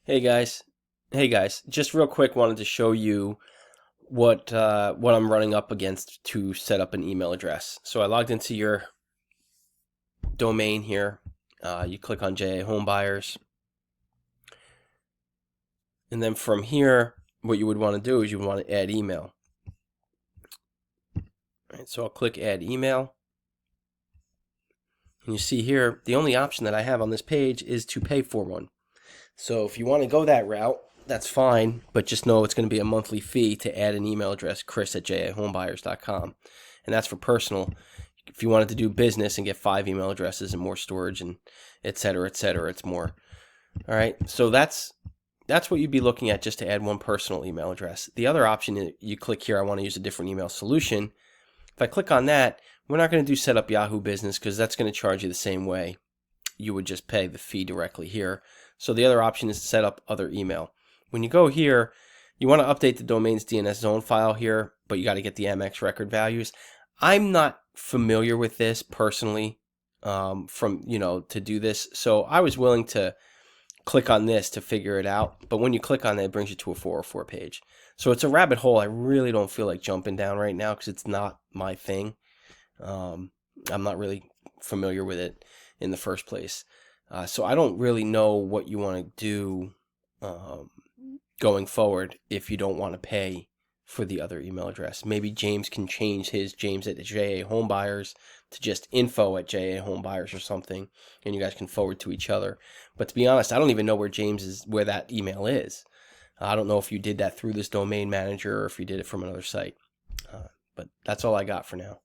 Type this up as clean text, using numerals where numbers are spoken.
Hey guys, just real quick, wanted to show you what I'm running up against to set up an email address. So I logged into your domain here. You click on JA Home Buyers, and then from here, what you would want to do is you want to add email. All right, so I'll click Add Email, and you see here the only option that I have on this page is to pay for one. So if you want to go that route, that's fine, but just know it's going to be a monthly fee to add an email address, chris@jahomebuyers.com. And that's for personal. If you wanted to do business and get 5 email addresses and more storage and et cetera, it's more. All right, so that's what you'd be looking at just to add one personal email address. The other option is you click here, I want to use a different email solution. If I click on that, we're not going to do set up Yahoo Business because that's going to charge you the same way. You would just pay the fee directly here. So the other option is to set up other email. When you go here, you want to update the domain's DNS zone file here, but you got to get the MX record values. I'm not familiar with this personally to do this, so I was willing to click on this to figure it out, but when you click on it, it brings you to a 404 page. So it's a rabbit hole I really don't feel like jumping down right now because it's not my thing. I'm not really familiar with it in the first place. So I don't really know what you want to do going forward if you don't want to pay for the other email address. Maybe James can change his James at JA Homebuyers to just info@JA Homebuyers or something, and you guys can forward to each other. But to be honest, I don't even know where that email is. I don't know if you did that through this domain manager or if you did it from another site. But that's all I got for now.